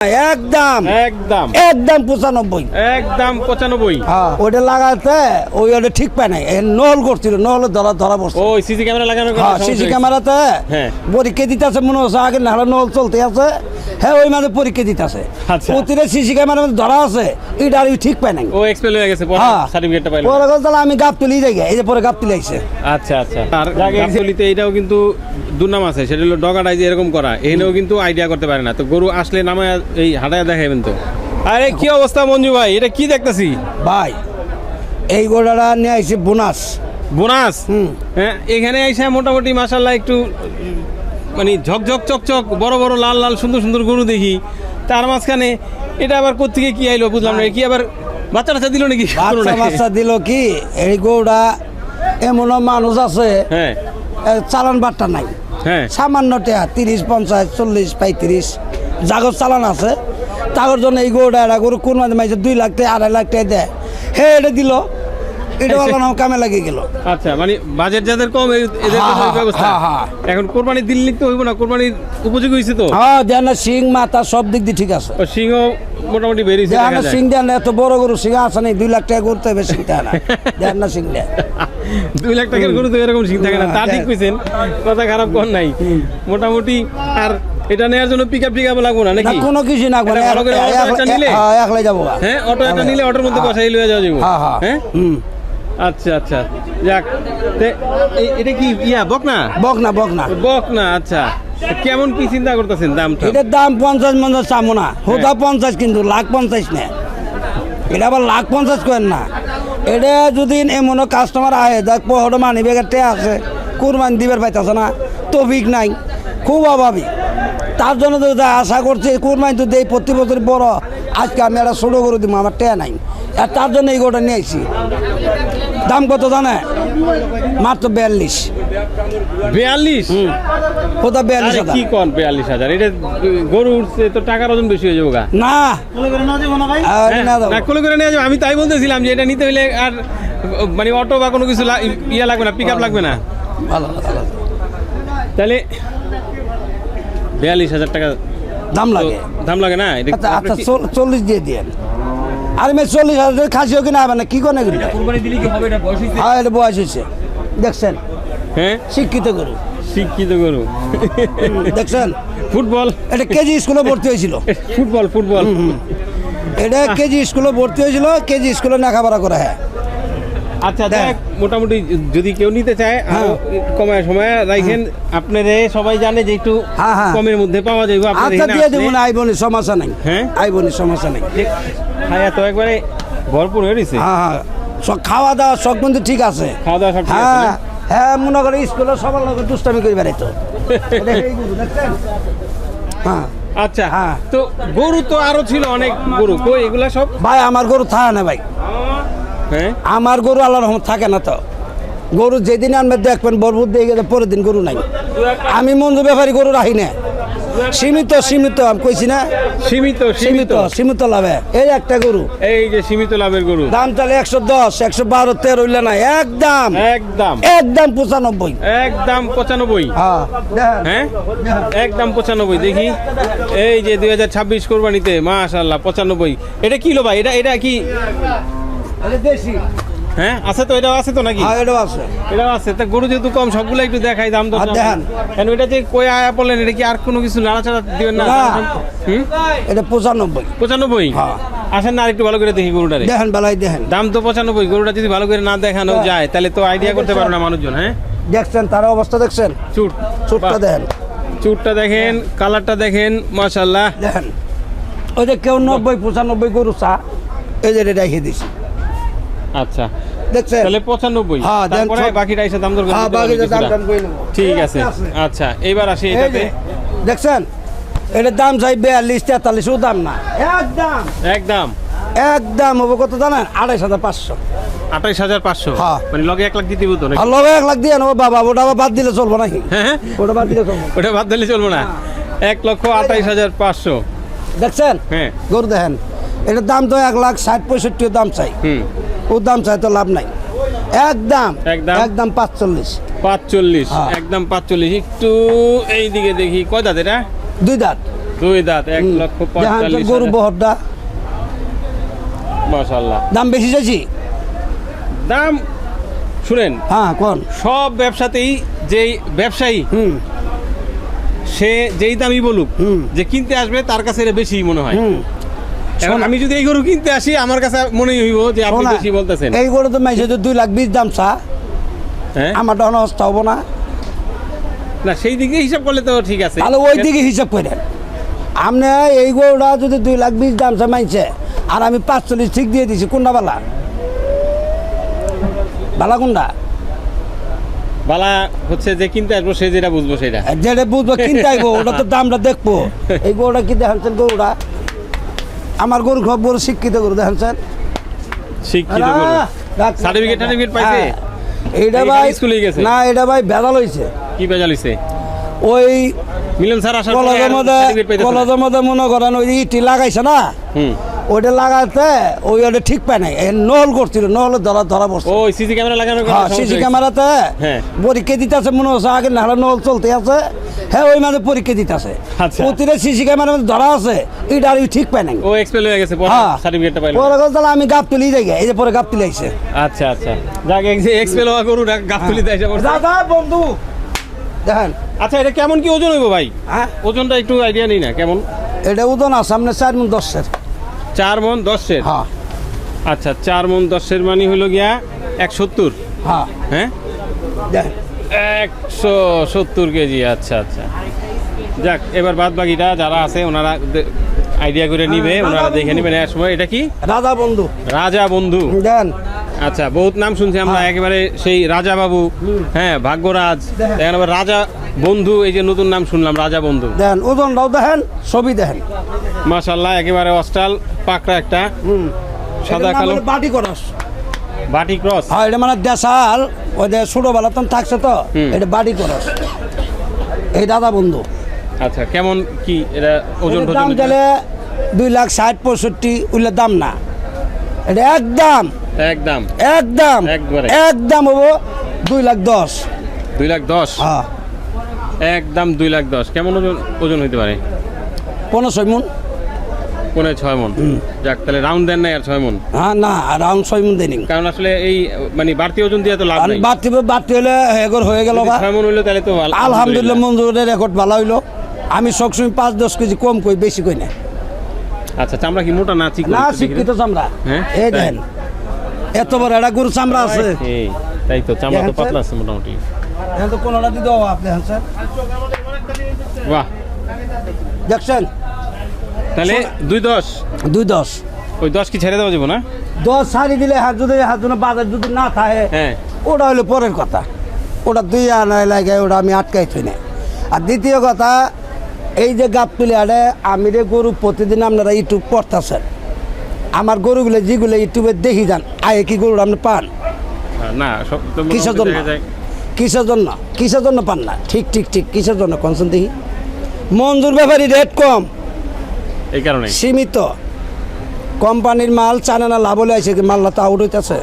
একদম একদম একদম 95 একদম 95। হ্যাঁ ওটা লাগাতে ওটা ঠিক পায় নাই নহল করছিল নহলে ধরা পড়ছে। ও সিসি ক্যামেরা লাগানোর হ্যাঁ সিসি ক্যামেরাতে হ্যাঁ পরীক্ষা দিতেছে মনে হচ্ছে আগে নাহলে নহল চলতে আছে। হ্যাঁ ওই মাঝে পরীক্ষা দিতেছে আচ্ছা। প্রতিটা সিসি ক্যামেরার মধ্যে ধরা আছে এটা আর ঠিক পায় নাই। ও এক্সপেল হয়ে গেছে হ্যাঁ সার্টিফিকেটটা পাইলো। পরে কথা আমি গাপ তুলি যাই এই যে পরে গাপ তুলে আইছে। আচ্ছা আচ্ছা আর গাবতলিতে এটাও কিন্তু দুর্নাম আছে, সেটা হলো ডগাটাই যে এরকম করা, এখানেও কিন্তু আইডিয়া করতে পারে না। তো গরু আসলে নামে এই হাঁটায় দেখাবেন তো। আরে কি অবস্থা মঞ্জু ভাই, এটা কি দেখতেছি ভাই এই গোড়াটা নিয়ে আইছে বোনাস। বোনাস? হ্যাঁ এখানে আইসা মোটামুটি মাশাআল্লাহ একটু মানে ঝকঝক চকচক বড় বড় লাল লাল সুন্দর সুন্দর গরু দেখি, তার মাঝখানে এটা আবার কোত্থেকে কি আইলো বুঝলাম না। কি আবার বাচ্চা টাচ্চা দিল নাকি? বাচ্চা দিল কি এই গরুটা এমন মানুষ আছে হ্যাঁ চালান বাট্টা নাই হ্যাঁ সামান্য টেয়া 30 50 40 35 জাগর চালান আছে তাগর জন্য এই গরুটা এটা গরু কোন মাঝে 2 লাখ টাকা 2.5 লাখ টাকা দেয়। হে এটা দিল এটা বললো না কামে লাগিয়ে গেল। আচ্ছা মানে বাজেট যাদের কম এদের জন্য এই ব্যবস্থা। এখন কোরবানি দিল্লি তো হইব না, কোরবানির উপযোগী হয়েছে তো। হ্যাঁ দেন না সিং মাথা সব দিক দিয়ে ঠিক আছে। ও সিংহ মোটামুটি বেরিয়েছে দেন না সিং দেন এত বড় গরু সিং আছে না 2 লাখ টাকা করতে হবে সিং দেয় না দেন না সিং দেয় 2 লাখ টাকার গরু তো এরকম সিং থাকে না, তা ঠিক কইছেন, কথা খারাপ কর নাই মোটামুটি। আর এটা নেওয়ার জন্য পিকআপ লাগবো না নাকি? কোনো কিছু না করে ভালো করে অটো একটা নিলে একলাই যাবো। হ্যাঁ অটো একটা নিলে অটোর মধ্যে বসাই লয়ে যাওয়া যাবে। হ্যাঁ আচ্ছা আচ্ছা যাক। এটা কি ইয়া বকনা? বকনা বকনা বকনা। আচ্ছা কেমন কি চিন্তা করতেছেন দামটা? এটার দাম 50 চামো না হোদা 50 কিন্তু লাখ 50 না, এটা আবার লাখ 50 করেন না। এটা যদি এমন কাস্টমার আহে দেখ পহর মানি বেগারটে আছে কুরবানি দিবার পাইতেছে না তৌফিক নাই খুব অভাবী, তার জন্য তো যা আশা করছে কুরবানি তো দেই প্রতি বছর বড়, আজকে আমি একটা ছোটো করে দিব আমার টেয়া নাই আর তার জন্য এই গোটা নিয়ে আইছি। দাম কত জানে? মাত্র 42। 42? কোথা 42,000? কি কোন 42,000? এটা গরু উঠছে তো টাকার ওজন বেশি হয়ে যাবে। না কোলে করে নিয়ে যাবো, আমি তাই বলতেছিলাম যে এটা নিতে হলে আর মানে অটো বা কোনো কিছু ইয়া লাগবে না, পিকআপ লাগবে না। ভালো তাহলে 42,000 টাকা দাম লাগে। দাম লাগে না? আচ্ছা 40 দিয়ে দিয়ে আর মেয়ে 40,000 খাসিও কিনা হবে না কি করে হ্যাঁ এটা বয়স হয়েছে দেখছেন। হ্যাঁ শিক্ষিত গরু শিক্ষিত গরু দেখছেন। ফুটবল এটা কেজি স্কুলে ভর্তি হয়েছিল। ফুটবল ফুটবল এটা কেজি স্কুলে ভর্তি হয়েছিল, কেজি স্কুলে লেখাপড়া করে। হ্যাঁ আচ্ছা দেখ মোটামুটি যদি কেউ নিতে চায় আরো কমায় সময় রাখেন, আপনারা সবাই জানে যে একটু কমের মধ্যে পাওয়া যাবে। আচ্ছা দিয়ে দেবো না আইবনি সমস্যা নাই। হ্যাঁ আইবনি সমস্যা নাই। হ্যাঁ তো একবারে ভরপুর হয়ে গেছে। হ্যাঁ হ্যাঁ সব খাওয়া দাওয়া সব কিন্তু ঠিক আছে। খাওয়া দাওয়া সব ঠিক আছে। হ্যাঁ হ্যাঁ মনে করে স্কুলে সবার লোক দুষ্টামি করে বেড়াইতো। হ্যাঁ আচ্ছা হ্যাঁ তো গরু তো আরো ছিল অনেক গরু, কই এগুলা সব? ভাই আমার গরু থাকে না ভাই, হ্যাঁ আমার গরু আল্লাহর রহমত থাকে না। তো গরু যেদিন আনবে দেখবেন বরবুদ দিয়ে গেলে পরের দিন গরু নাই। আমি মঞ্জু ব্যাপারী গরু রাখি না, সীমিত সীমিত আমি কইছি না, সীমিত সীমিত সীমিত লাভে এই একটা গরু। এই যে সীমিত লাভের গরু দাম তাহলে 110 112 13 হইলে না একদম একদম একদম 95 একদম 95। হ্যাঁ হ্যাঁ একদম 95 দেখি। এই যে 2026 কোরবানিতে মাশাআল্লাহ 95। এটা কিলো ভাই? এটা কি দেশি? হ্যাঁ আছে তো, এটাও আছে তো নাকি? হ্যাঁ এটাও আছে। এটাও আছে। তা গরু যেহেতু কম সবগুলো একটু দেখাই দাম দর দেখেন। কেন এটা যে কই আয়া বললেন, এটা কি আর কোনো কিছু নাড়াচাড়া দিবেন না? এটা 95। 95? হ্যাঁ আসেন না আরেকটু ভালো করে দেখি গরুটারে। দেখেন বেলায় দেখেন দাম তো 95। গরুটা যদি ভালো করে না দেখানো যায় তাহলে তো আইডিয়া করতে পারো না মানুষজন। হ্যাঁ দেখছেন তার অবস্থা দেখছেন, চুটটা দেখেন, চুটটা দেখেন, কালারটা দেখেন মাশাআল্লাহ দেখেন। ওই যে কেউ 90 95 গরু চা এই যে রেখে দিছি। আচ্ছা দেখছেন তাহলে 95। হ্যাঁ তারপরে বাকিটা এসে দাম দর করে হ্যাঁ বাকিটা দাম কই নেব। ঠিক আছে আচ্ছা এবার আসি এটাতে। দেখছেন এটার দাম চাই 42 43, ও দাম না একদম একদম একদম হবে কত জানেন? 28,500। 28,500? হ্যাঁ মানে লগে 1 লাখ দিতে হতো নাকি? ভালো 1 লাখ দিয়ে নেবো বাবা, ওটা আবার বাদ দিলে চলবো নাকি? হ্যাঁ ওটা বাদ দিলে চলবো, ওটা বাদ দিলে চলবো না। 1,28,500 দেখছেন। হ্যাঁ গরু দেখেন এটার দাম তো 1,60,65 দাম চাই, ও দাম চাই তো লাভ নাই। একদম একদম 45। 45 একদম 45। একটু এই দিকে দেখি কয় দাঁত এটা? 2 দাঁত। দুই দাঁত 1,45,000 গরু বহরটা মাশাআল্লাহ। দাম বেশি চাইছি। দাম শুনেন, হ্যাঁ কোন সব ব্যবসাতেই যেই ব্যবসায়ী সে যেই দামই বলুক যে কিনতে আসবে তার কাছে এটা বেশি মনে হয়। এখন আমি যদি এই গরু কিনতে আসি আমার কাছে মনে হইব যে আপনি শোনা, বেশি বলতেছেন। এই গরু তো মাইছে 2,20,000 দাম চা, হ্যাঁ আমার তখন অবস্থা হবো না। না সেই দিকে হিসাব করলে তো ঠিক আছে। তাহলে ওই দিকে হিসাব করেন। আপনি এই গরুটা যদি 2,20,000 দাম চা মাইছে আর আমি 45 ঠিক দিয়ে দিছি, কোনটা বালা? বালা কোনটা? বালা হচ্ছে যে কিনতে আসবো সে যেটা বুঝবো সেটা। যেটা বুঝবো কিনতে আইবো ওটা তো দামটা দেখবো। এই গরুটা কি দেখাচ্ছেন? গরুটা আমার গরু খুব বড় শিক্ষিত গরু দেখাচ্ছেন। শিক্ষিত গরু, সার্টিফিকেট টার্টিফিকেট পাইছে? এইটা ভাই স্কুলে গেছে না, এটা ভাই ভেজাল হয়েছে। কি বেজাল হইছে? ওই মিলন স্যার আসার পরে কলেজের মধ্যে সার্টিফিকেট পাইতেছে না? কলেজের মধ্যে মনে করেন ওই ইটি লাগাইছে না, ওইটা লাগাতে ওইটা ঠিক পায় নাই, নহল করছিল, নহলে ধরা পড়ছে। ওই সিসি ক্যামেরা লাগানোর কারণে হ্যাঁ, সমস্যা সিসি হয়েছে। ক্যামেরাতে হ্যাঁ। পরীক্ষা দিতে আছে মনে হচ্ছে, আগে নাহলে নহল চলতে আছে। হ্যাঁ, ওই মাঝে পরীক্ষা দিতে আছে, আচ্ছা। প্রতিটা সিসি ক্যামেরার মধ্যে ধরা আছে, এটা আর ঠিক পায় নাই। ও এক্সপেল হয়ে গেছে, পরে হ্যাঁ, সার্টিফিকেটটা পাইলো। পরে কথা আমি গাপ তুলি যাই, এই যে পরে গাপ তুলে আইছে। আচ্ছা আচ্ছা, যাক এক্সপেল হওয়া গরু গাফতুলি দেয় পড়ছে। দাদা বন্ধু দেখেন। আচ্ছা, এটা কেমন কি ওজন হইব ভাই? হ্যাঁ, ওজনটা একটু আইডিয়া নেই না কেমন? এটা ওজন আছে সামনে 4 মণ 10-এর। 4 মণ 10-এর? হ্যাঁ আচ্ছা, 4 মণ 10-এর মানে হলো গিয়া 170। হ্যাঁ হ্যাঁ, দেখেন 170 কেজি। আচ্ছা আচ্ছা, যাক এবার বাদ বাকিটা যারা আছে ওনারা আইডিয়া করে নিবে, ওনারা দেখে নেবেন এর সময়। এটা কি? রাজা বন্ধু। রাজা বন্ধু। দেন আচ্ছা, বহুত নাম শুনছি আমরা, একেবারে সেই রাজা বাবু, হ্যাঁ ভাগ্যরাজ, দেখেন আবার রাজা বন্ধু, এই যে নতুন নাম শুনলাম রাজা বন্ধু। দেন ওজনটাও দেখেন, ছবি দেখেন। মাশাআল্লাহ, একেবারে অস্টাল পাকড়া একটা সাদা কালো বাটি করস, বাটি ক্রস। হ্যাঁ এটা মানে দেশাল, ওই যে ছোটবেলা তখন থাকছে তো, এটা বাটি করস, এই দাদা বন্ধু। আচ্ছা, কেমন কি এটা ওজন? এটার দাম গেলে 2,60,65 উল্লে দাম না, এটা একদম একদম একদম একবারে একদম হবো 2,10,000। 2,10,000? হ্যাঁ, একদম 2,10,000। কেমন ওজন ওজন হইতে পারে? 15 মণ। 5.5 মণ। যাক, তাহলে রাউন্ড দেন না আর 6 মণ? হ্যাঁ না, আরাউন্ড 6 মণ দেনি, কারণ আসলে এই মানে বাড়তি ওজন দিয়ে তো লাভ নাই। বাড়তি হলে এগর হয়ে গেল। 6 মণ হইলো তাহলে তো আলহামদুলিল্লাহ, মঞ্জুরের রেকর্ড ভালো হইলো। আমি সবসময় 5-10 কেজি কম কই, বেশি কই না। আচ্ছা, চামড়া কি মোটা না চিকন? না, শিক্ষিত চামড়া। হ্যাঁ, এই দেখেন এত বড় একটা গরু চামড়া আছে। এই তাই তো, চামড়া তো দেখেন পাতলা স্যার। আছে মোটামুটি। এখন তো কোনোটা দিয়ে দেওয়া আপনি স্যার বাহ, দেখছেন। তাহলে 2,10,000। 2,10,000 ওই 10 কি ছেড়ে দেওয়া যাবে না? 10 ছাড়ি দিলে হাত জন্য বাজার যদি না থাকে, হ্যাঁ, ওটা হলো পরের কথা, ওটা 2 আনায় লাগে, ওটা আমি আটকাই থই না। আর দ্বিতীয় কথা, এই যে গাপ তুলে আড়ে আমি রে গরু প্রতিদিন আপনারা ইউটিউব করতেছেন, আমার গরুগুলো যেগুলো ইউটিউবে দেখি যান, আগে কি গরুটা আপনি পান? না, সব তো কিসের মোটামুটি জন্য? দেখা যায়। কিসের জন্য পান না? ঠিক কিসের জন্য কনসেন দেখি? মঞ্জুর ব্যাপারী রেট কম, এই কারণে সীমিত, কোম্পানির মাল চানে না, লাভ হলে আছে কি মাল্লা তো আউট হইতেছে।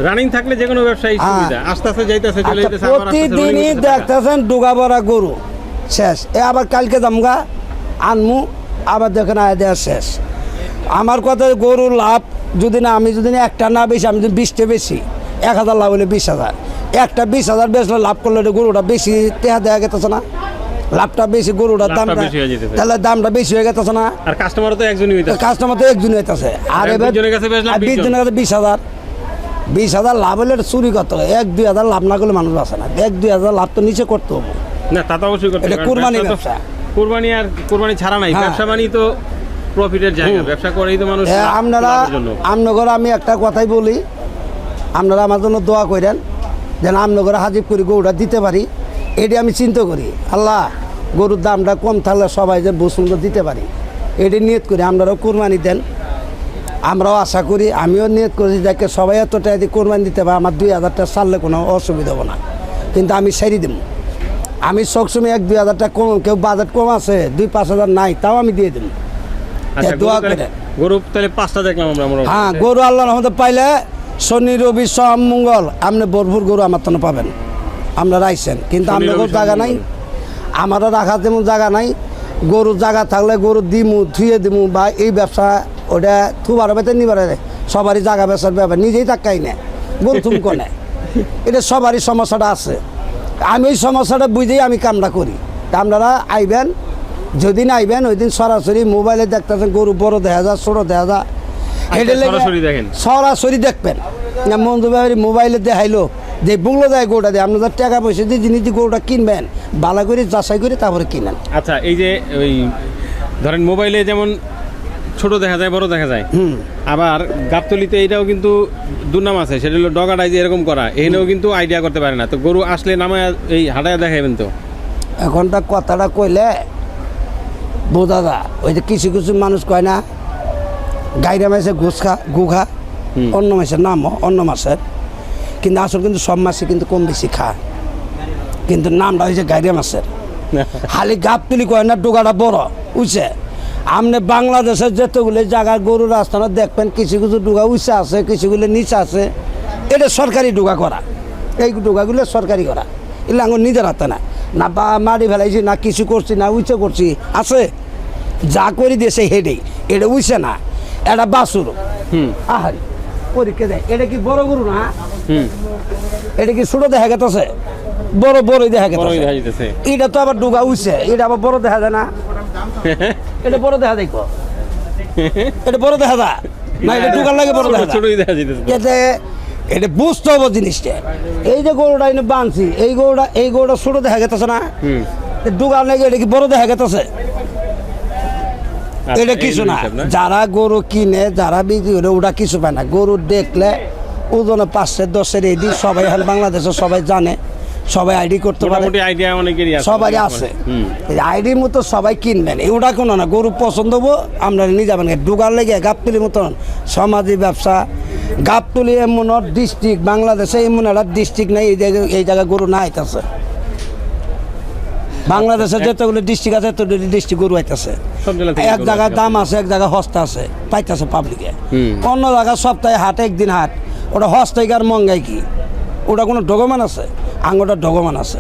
রানিং থাকলে যে কোনো ব্যবসায়ী সুবিধা, আস্তে আস্তে যাইতেছে, চলে আচ্ছা, যাইতেছে, আবার আস্তে আস্তে প্রতিদিনই running করতেছে টাকা। দেখতেছেন ডুগা ভরা গরু শেষ, এ আবার কালকে দামগা আনমু, আবার দেখেন আয় দেওয়া শেষ। আমার কথা, গরুর লাভ যদি না, আমি যদি না একটা না বেশি, আমি যদি 20টা বেশি, 1,000 লাভ হলে 20,000, একটা 20,000 বেশলে লাভ করলে গরুটা বেশি টেহা দেওয়া গেতেছে না, লাভটা বেশি, গরুটার লাভটা দামটা, বেশি হয়ে যেতেছে। তাহলে দামটা বেশি হয়ে গেতেছে না। আর কাস্টমারও তো একজনই হইতাছে। কাস্টমার তো একজন হইতেছে, আর এবার 20 জনের কাছে বেচলাম, 20 জনের কাছে 20,000 লাভ হলে এটা চুরি করতে হবে। 1-2 হাজার লাভ না করলে মানুষ আসে না, 1-2 হাজার লাভ তো নিচে করতে হবে। না, তা তো অবশ্যই করতে এটা হবে, কুরবানি কারণ ব্যবসা। কুরবানি আর কুরবানি ছাড়া নাই, হ্যাঁ। ব্যবসা মানেই তো প্রফিটের জায়গা, ব্যবসা করেই তো মানুষ আপনারা লাভের জন্য। আমনগর আমি একটা কথাই বলি, আপনারা আমার জন্য দোয়া করেন যেন আমনগরে হাজির করি গরুটা দিতে পারি, এটি আমি চিন্তা করি। আল্লাহ, গরুর দামটা কম থাকলে সবাই যে সুন্দর দিতে পারি, এটি নিয়ত করি। আপনারাও কুরবানি দেন, আমরাও আশা করি, আমিও নিয়ত করি যাকে সবাই এত টাকা দিয়ে কোরবানি দিতে পারে, আমার 2,000 টাকা ছাড়লে কোনো অসুবিধা হবে না, কিন্তু আমি সারি দেব। আমি সবসময় 1-2 হাজার টাকা কম, কেউ বাজেট কম আছে 2-5 হাজার নাই, তাও আমি দিয়ে দেব। আচ্ছা, দোয়া গরু তাহলে- করেন। গরু তাহলে 5টা দেখলাম আমরা মোটামুটি। হ্যাঁ, গরু আল্লাহর রহমতে পাইলে শনি রবি সব মঙ্গল আপনি ভরপুর গরু আমার তো পাবেন, আপনারা আইসেন, কিন্তু শনি, আপনার রবি, জায়গা সোম, নাই, মঙ্গল। আমারও রাখার তেমন জায়গা নাই। গরু জায়গা থাকলে গরু দিমু ধুয়ে দিমু বা এই ব্যবসা ওটা থুবার বেতে নিবার সবারই জায়গা ব্যবসার ব্যাপার নিজেই টাকাই নেয় গরু তুমি কোনে এটা সবারই সমস্যাটা আছে আমি এই সমস্যাটা বুঝেই আমি কামটা করি তা আপনারা আইবেন যেদিন আইবেন ওই দিন সরাসরি মোবাইলে দেখতেছেন গরু বড় দেখা যায় ছোটো দেখা যায় এটা সরাসরি দেখেন সরাসরি দেখবেন না মঞ্জু ভাই মোবাইলে দেখাইলো যে বুগলো দেয় গরুটা দিয়ে আপনাদের টাকা পয়সা দিয়ে জিনিস দিয়ে গরুটা কিনবেন ভালো করে যাচাই করে তারপরে কিনেন আচ্ছা এই যে ওই ধরেন মোবাইলে যেমন ছোট দেখা যায় বড় দেখা যায় আবার গাবতলিতে এটাও কিন্তু দুর্নাম আছে সেটা হলো ডগাটাই যে এরকম করা এখানেও কিন্তু আইডিয়া করতে পারে না তো গরু আসলে নামায় এই হাঁটায় দেখাবেন তো এখনটা কথাটা কইলে বোঝা যা ওই যে কিছু কিছু মানুষ কয় না গাইরা মাসে ঘুষ খা গুখা অন্য মাসের নামও অন্য মাসের কিন্তু আসল কিন্তু সব মাসে কিন্তু কম বেশি খায় কিন্তু নামটা হয়েছে গাইরা মাসের খালি গাবতলি কয় না ডোগাটা বড় উঠছে আপনি বাংলাদেশের যতগুলো জায়গার গরুর রাস্তাটা দেখবেন কিছু কিছু ডোগা উঁচা আছে কিছুগুলো নিচে আছে এটা সরকারি ডোগা করা এই ডোগাগুলো সরকারি করা এগুলো আমার নিজের হাতে না না বা মারি ফেলাইছি না কিছু করছি না উঁচে করছি আছে যা করে দিয়েছে হেডেই এটা উঁচে না এটা বাসুর আহারি পরীক্ষা দেয় এটা কি বড় গরু না এটা কি ছোট দেখা গেছে বড় বড়ই দেখা গেছে এটা তো আবার ডোগা উঠছে এটা আবার বড় দেখা যায় না এটা বড় দেখা দেখো এটা বড় দেখা যায় না এটা ডোগার লাগে বড় দেখা এতে এটা বুঝতে হবে জিনিসটা এই যে গরুটা এনে বানছি এই গরুটা ছোট দেখা গেছে না ডোগার লাগে এটা কি বড় দেখা গেছে এটা কিছু না যারা গরু কিনে যারা বিক্রি করে ওটা কিছু পায় না গরু দেখলে ওজনে 5-10 এদি সবাই এখন বাংলাদেশে সবাই জানে সবাই আইডি করতে পারে আইডিয়া অনেকেরই আছে সবাই আছে এই আইডির মতো সবাই কিনবেন ওটা কোনো না গরু পছন্দ হবো আমরা নিয়ে যাবেন ডুগার লেগে গাবতলির মতন সমাজী ব্যবসা গাবতলি এমন ডিস্ট্রিক্ট বাংলাদেশে এমন একটা ডিস্ট্রিক্ট নেই এই জায়গায় গরু না আইতেছে বাংলাদেশের যতগুলো ডিস্ট্রিক্ট আছে ততগুলো ডিস্ট্রিক্ট গরু আইতেছে এক জায়গায় দাম আছে এক জায়গায় হস্তা আছে পাইতেছে পাবলিকে অন্য জায়গায় সপ্তাহে হাট একদিন হাট ওটা হস্তায় আর মঙ্গাই কি ওটা কোনো ডকুমেন্ট আছে আঙ্গুটা ডকুমেন্ট আছে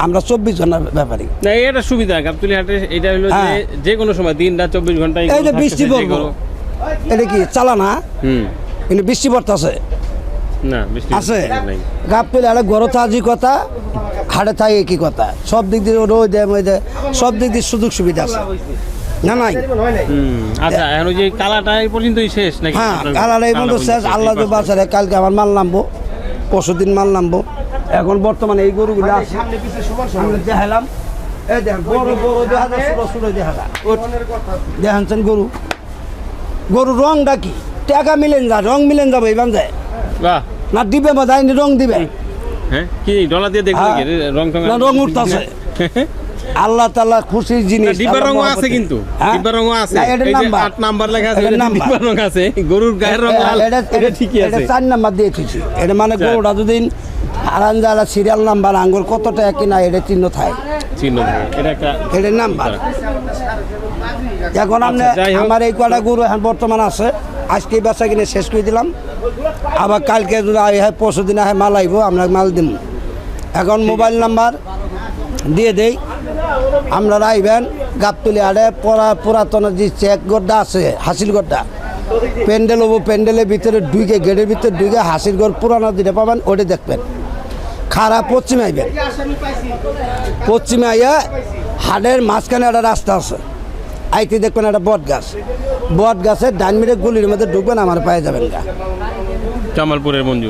আমরা 24 ঘন্টার ব্যাপারী না এটা সুবিধা গাবতলি হাটে এটা হলো যে কোনো সময় দিনটা 24 ঘন্টায় এই যে বৃষ্টি পড়বো এটা কি চালানা কিন্তু বৃষ্টি পড়তেছে না বৃষ্টি আছে গাবতলি হাটে গরু থাজি কথা হাটে থাকে কি কথা সব দিক দিয়ে রোদ দেয় সব দিক দিয়ে সুযোগ সুবিধা আছে না নাই আচ্ছা এখন ওই যে কালাটা এই পর্যন্তই শেষ নাকি হ্যাঁ কালাটা এই পর্যন্ত শেষ আল্লাহ তো বাঁচারে কালকে আমার মাল নামবো পরশুদিন মাল নামবো এখন বর্তমানে এই গরুগুলো আছে আমরা দেখালাম এই দেখেন বড় বড় দেখা যায় ছোট ছোট দেখা যায় দেখাচ্ছেন গরু রংটা কি টাকা মিলেন যা রং মিলেন যাবে এই বান্ধে না দিবে বা যায়নি রং দিবে হ্যাঁ কি ডলা দিয়ে দেখবেন কি রং উঠতেছে আল্লাহ তাআলা খুশির জিনিস ডিব্বা রং আছে কিন্তু ডিব্বা রং আছে এই যে 8 নাম্বার লেখা আছে ডিব্বা রং আছে গরুর গায়ের রং লাল এটা ঠিকই আছে এটা 4 নাম্বার দিয়ে দিয়েছি এটা মানে গরুটা যদি আরান জালা সিরিয়াল নাম্বার আঙ্গুল কত টাকা কিনা এটা চিহ্ন থাকে চিহ্ন এটা একটা এটা নাম্বার এখন আমার এই কটা গরু এখন বর্তমান আছে আজকে বেচা কিনে শেষ করে দিলাম আবার কালকে যদি পরশু দিন আহে মাল আইব আমরা মাল দিব এখন মোবাইল নাম্বার দিয়ে দেই আপনারা আইবেন গাবতলি আড়ে পুরাতন যে চেক গড্ডা আছে হাসিল গড্ডা প্যান্ডেল হবো প্যান্ডেলের ভিতরে ঢুকে গেটের ভিতরে ঢুকে হাসিল গড় পুরানো যেটা পাবেন ওটা দেখবেন খারাপ পশ্চিমে আইবেন পশ্চিমে আইয়া হাটের মাঝখানে একটা রাস্তা আছে আইতে দেখবেন একটা বট গাছের ডান মিটে গুলির মধ্যে ঢুকবেন আমার পায়ে যাবেন গা জামালপুরের মঞ্জু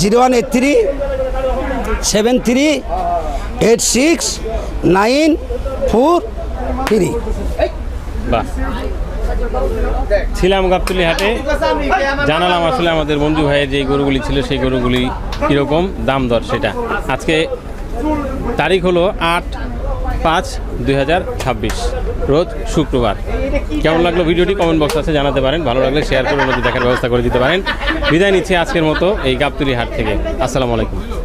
0183-73-86-943 বাহ ছিলাম গাবতলি হাটে জানালাম আসলে আমাদের মঞ্জু ভাইয়ের যে গরুগুলি ছিল সেই গরুগুলি কীরকম দাম দর সেটা আজকে তারিখ হলো 8/5/2026 রোজ শুক্রবার কেমন লাগলো ভিডিওটি কমেন্ট বক্স আছে জানাতে পারেন ভালো লাগলে শেয়ার করে অন্যদের দেখার ব্যবস্থা করে দিতে পারেন বিদায় নিচ্ছি আজকের মতো এই গাবতলি হাট থেকে আসসালামু আলাইকুম